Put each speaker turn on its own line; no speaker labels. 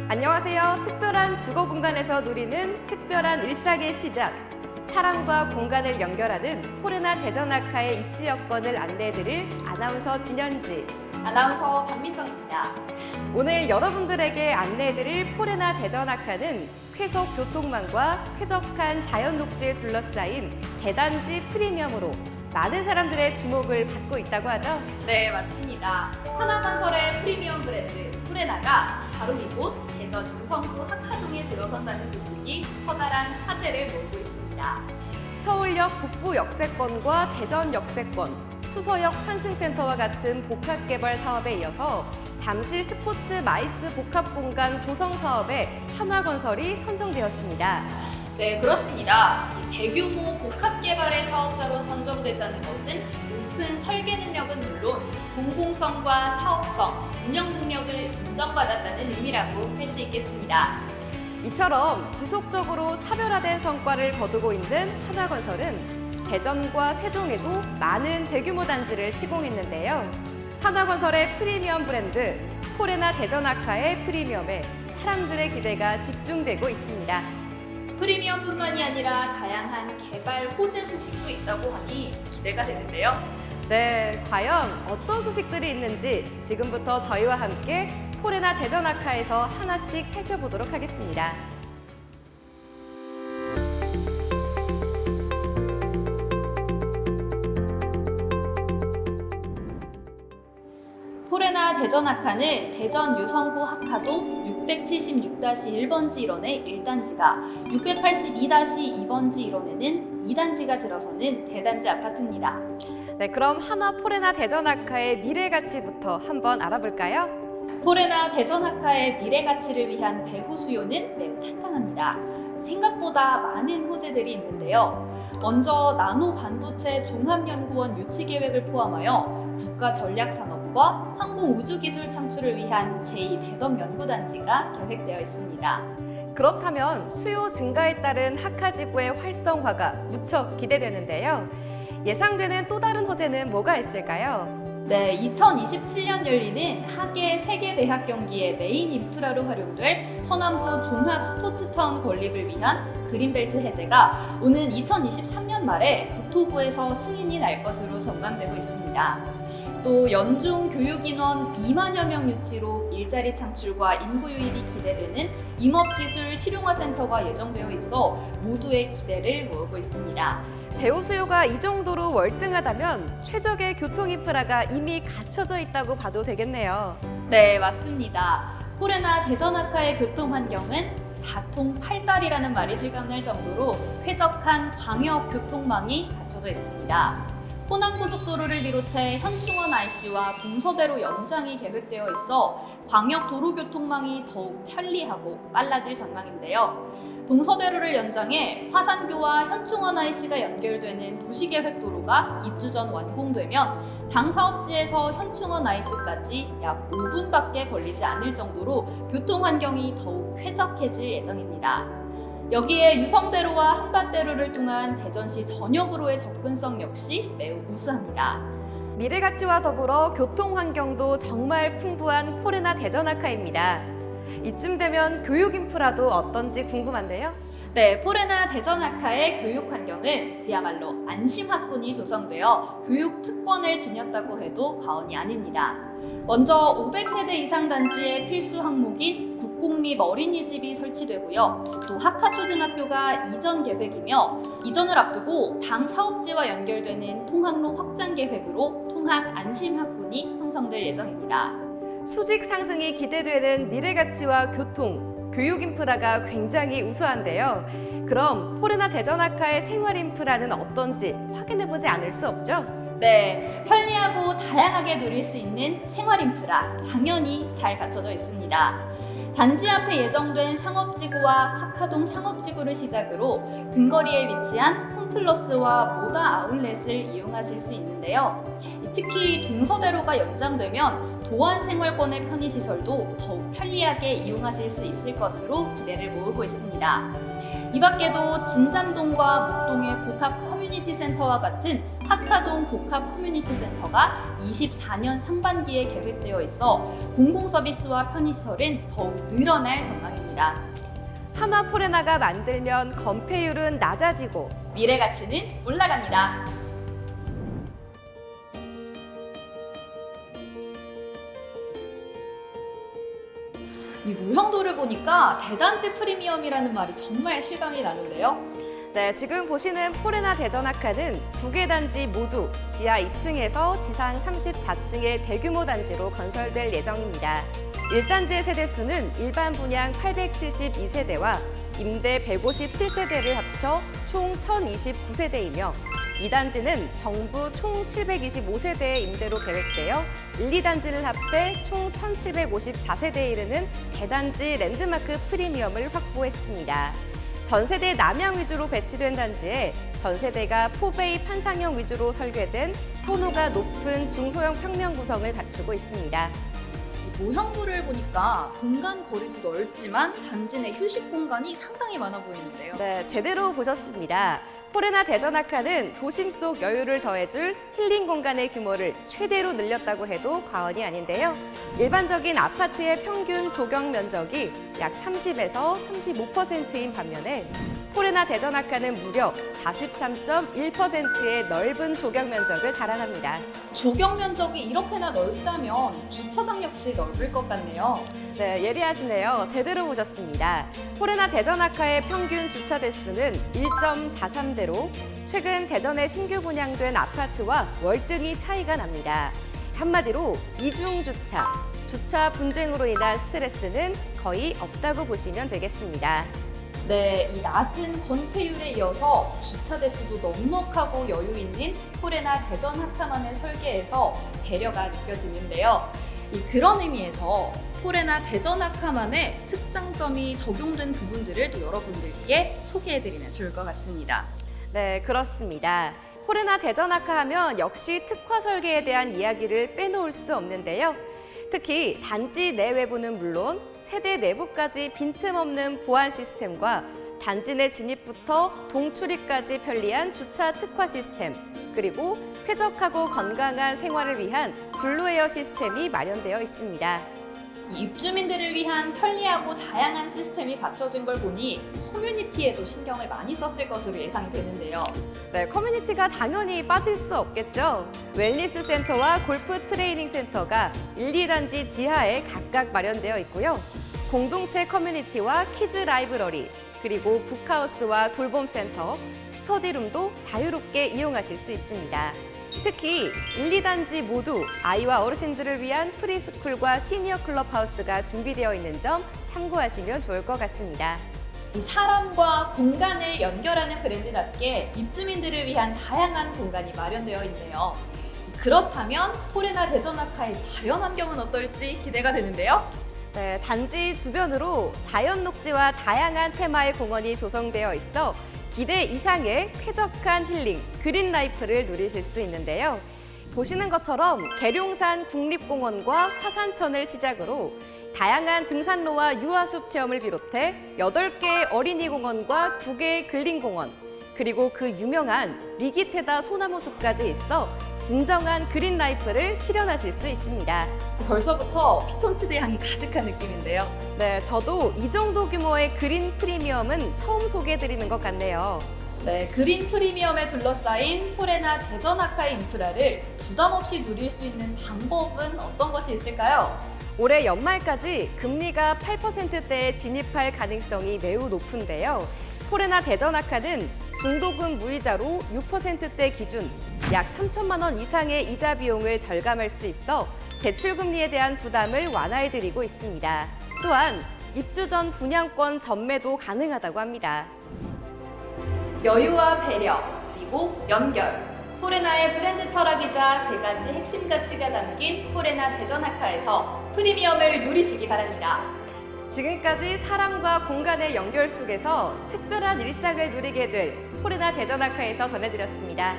안녕하세요. 특별한 주거공간에서 누리는 특별한 일상의 시작. 사람과 공간을 연결하는 포레나 대전아카의 입지 여건을 안내해드릴 아나운서 진현지.
아나운서 박민정입니다.
오늘 여러분들에게 안내해드릴 포레나 대전아카는 쾌속 교통망과 쾌적한 자연 녹지에 둘러싸인 대단지 프리미엄으로 많은 사람들의 주목을 받고 있다고 하죠.
네, 맞습니다. 하나건설의 프리미엄 브랜드 포레나가 바로 이곳 대전 유성구 학하동에 들어선다는 소식이 커다란 화제를 몰고 있습니다.
서울역 북부 역세권과 대전 역세권, 수서역 환승센터와 같은 복합개발 사업에 이어서 잠실 스포츠 마이스 복합공간 조성 사업에 한화건설이 선정되었습니다.
네, 그렇습니다. 대규모 복합개발의 사업자로 선정됐다는 것은 높은 설계 능력은 물론 공공성과 사업성, 운영 능력을 인정받았다는 의미라고 할 수 있겠습니다.
이처럼 지속적으로 차별화된 성과를 거두고 있는 한화건설은 대전과 세종에도 많은 대규모 단지를 시공했는데요. 한화건설의 프리미엄 브랜드 포레나 대전아카의 프리미엄에 사람들의 기대가 집중되고 있습니다.
프리미엄뿐만이 아니라 다양한 개발 호재 소식도 있다고 하니 기대가 되는데요.
네, 과연 어떤 소식들이 있는지 지금부터 저희와 함께 포레나 대전아카에서 하나씩 살펴보도록 하겠습니다.
포레나 대전아카는 대전 유성구 학하동 676-1번지 1원의 1단지가 682-2번지 1원에는 2단지가 들어서는 대단지 아파트입니다.
네, 그럼 한화 포레나 대전아카의 미래 가치부터 한번 알아볼까요?
포레나 대전아카의 미래 가치를 위한 배후 수요는 매우 탄탄합니다. 생각보다 많은 호재들이 있는데요. 먼저 나노 반도체 종합연구원 유치 계획을 포함하여 국가 전략산업과 항공우주기술 창출을 위한 제2대덤 연구단지가 계획되어 있습니다.
그렇다면 수요 증가에 따른 학하지구의 활성화가 무척 기대되는데요. 예상되는 또 다른 호재는 뭐가 있을까요?
네, 2027년 열리는 하계 세계대학 경기의 메인 인프라로 활용될 서남부 종합 스포츠타운 건립을 위한 그린벨트 해제가 오는 2023년 말에 국토부에서 승인이 날 것으로 전망되고 있습니다. 또 연중 교육인원 2만여 명 유치로 일자리 창출과 인구 유입이 기대되는 임업기술 실용화센터가 예정되어 있어 모두의 기대를 모으고 있습니다.
배우 수요가 이 정도로 월등하다면 최적의 교통 인프라가 이미 갖춰져 있다고 봐도 되겠네요.
네, 맞습니다. 포레나 대전아카의 교통 환경은 4통 8달이라는 말이 실감날 정도로 쾌적한 광역 교통망이 갖춰져 있습니다. 호남고속도로를 비롯해 현충원 IC와 동서대로 연장이 계획되어 있어 광역 도로교통망이 더욱 편리하고 빨라질 전망인데요. 동서대로를 연장해 화산교와 현충원 IC가 연결되는 도시계획도로가 입주 전 완공되면 당 사업지에서 현충원 IC까지 약 5분밖에 걸리지 않을 정도로 교통환경이 더욱 쾌적해질 예정입니다. 여기에 유성대로와 한밭대로를 통한 대전시 전역으로의 접근성 역시 매우 우수합니다.
미래 가치와 더불어 교통 환경도 정말 풍부한 포레나 대전아카입니다. 이쯤 되면 교육 인프라도 어떤지 궁금한데요.
네, 포레나 대전아카의 교육 환경은 그야말로 안심학군이 조성되어 교육 특권을 지녔다고 해도 과언이 아닙니다. 먼저 500세대 이상 단지의 필수 항목인 국공립 어린이집이 설치되고요. 또 학하초등학교가 이전 계획이며 이전을 앞두고 당 사업지와 연결되는 통학로 확장 계획으로 통학 안심학군이 형성될 예정입니다.
수직 상승이 기대되는 미래 가치와 교통, 교육 인프라가 굉장히 우수한데요. 그럼 포레나 대전아카의 생활 인프라는 어떤지 확인해보지 않을 수 없죠?
네, 편리하고 다양하게 누릴 수 있는 생활 인프라 당연히 잘 갖춰져 있습니다. 단지 앞에 예정된 상업지구와 학하동 상업지구를 시작으로 근거리에 위치한 홈플러스와 모다 아울렛을 이용하실 수 있는데요. 특히 동서대로가 연장되면 도안 생활권의 편의시설도 더욱 편리하게 이용하실 수 있을 것으로 기대를 모으고 있습니다. 이 밖에도 진잠동과 목동의 복합 커뮤니티 센터와 같은 하카동 복합 커뮤니티 센터가 24년 상반기에 계획되어 있어 공공 서비스와 편의시설은 더욱 늘어날 전망입니다.
한화포레나가 만들면 건폐율은 낮아지고
미래 가치는 올라갑니다. 이 모형도를 보니까 대단지 프리미엄이라는 말이 정말 실감이 나는데요.
네, 지금 보시는 포레나 대전아카는 두 개 단지 모두 지하 2층에서 지상 34층의 대규모 단지로 건설될 예정입니다. 1단지의 세대수는 일반 분양 872세대와 임대 157세대를 합쳐 총 1029세대이며 2단지는 정부 총 725세대의 임대로 계획되어 1, 2단지를 합해 총 1754세대에 이르는 대단지 랜드마크 프리미엄을 확보했습니다. 전세대 남향 위주로 배치된 단지에 전세대가 포베이 판상형 위주로 설계된 선호가 높은 중소형 평면 구성을 갖추고 있습니다.
모형도를 보니까 공간 거리도 넓지만 단지 내 휴식 공간이 상당히 많아 보이는데요.
네, 제대로 보셨습니다. 포레나 대전아카는 도심 속 여유를 더해줄 힐링 공간의 규모를 최대로 늘렸다고 해도 과언이 아닌데요. 일반적인 아파트의 평균 조경 면적이 약 30에서 35%인 반면에 포레나 대전아카는 무려 43.1%의 넓은 조경 면적을 자랑합니다.
조경 면적이 이렇게나 넓다면 주차장 역시 넓을 것 같네요.
네, 예리하시네요. 제대로 보셨습니다. 포레나 대전아카의 평균 주차 대수는 1.43대로 최근 대전에 신규 분양된 아파트와 월등히 차이가 납니다. 한마디로 이중주차, 주차 분쟁으로 인한 스트레스는 거의 없다고 보시면 되겠습니다.
네, 이 낮은 건폐율에 이어서 주차 대수도 넉넉하고 여유 있는 포레나 대전 하카만의 설계에서 배려가 느껴지는데요. 그런 의미에서 포레나 대전 하카만의 특장점이 적용된 부분들을 또 여러분들께 소개해드리면 좋을 것 같습니다.
네, 그렇습니다. 포레나 대전아카 하면 역시 특화 설계에 대한 이야기를 빼놓을 수 없는데요. 특히 단지 내외부는 물론 세대 내부까지 빈틈없는 보안 시스템과 단지 내 진입부터 동출입까지 편리한 주차 특화 시스템, 그리고 쾌적하고 건강한 생활을 위한 블루에어 시스템이 마련되어 있습니다.
이 입주민들을 위한 편리하고 다양한 시스템이 갖춰진 걸 보니 커뮤니티에도 신경을 많이 썼을 것으로 예상이 되는데요.
네, 커뮤니티가 당연히 빠질 수 없겠죠. 웰니스 센터와 골프 트레이닝 센터가 1, 2단지 지하에 각각 마련되어 있고요. 공동체 커뮤니티와 키즈 라이브러리, 그리고 북하우스와 돌봄 센터, 스터디룸도 자유롭게 이용하실 수 있습니다. 특히 1, 2단지 모두 아이와 어르신들을 위한 프리스쿨과 시니어 클럽하우스가 준비되어 있는 점 참고하시면 좋을 것 같습니다.
이 사람과 공간을 연결하는 브랜드답게 입주민들을 위한 다양한 공간이 마련되어 있네요. 그렇다면 포레나 대전아카의 자연환경은 어떨지 기대가 되는데요.
네, 단지 주변으로 자연 녹지와 다양한 테마의 공원이 조성되어 있어 기대 이상의 쾌적한 힐링, 그린 라이프를 누리실 수 있는데요. 보시는 것처럼 계룡산 국립공원과 화산천을 시작으로 다양한 등산로와 유아숲 체험을 비롯해 8개의 어린이 공원과 2개의 근린공원, 그리고 그 유명한 리기테다 소나무 숲까지 있어 진정한 그린 라이프를 실현하실 수 있습니다.
벌써부터 피톤치드 향이 가득한 느낌인데요.
네, 저도 이 정도 규모의 그린 프리미엄은 처음 소개해드리는 것 같네요.
네, 그린 프리미엄에 둘러싸인 포레나 대전아카의 인프라를 부담 없이 누릴 수 있는 방법은 어떤 것이 있을까요?
올해 연말까지 금리가 8%대에 진입할 가능성이 매우 높은데요. 포레나 대전아카는 중도금 무이자로 6%대 기준 약 3천만 원 이상의 이자 비용을 절감할 수 있어 대출금리에 대한 부담을 완화해드리고 있습니다. 또한 입주 전 분양권 전매도 가능하다고 합니다.
여유와 배려, 그리고 연결. 포레나의 브랜드 철학이자 3가지 핵심 가치가 담긴 포레나 대전아카에서 프리미엄을 누리시기 바랍니다.
지금까지 사람과 공간의 연결 속에서 특별한 일상을 누리게 될 포레나 대전아카에서 전해드렸습니다.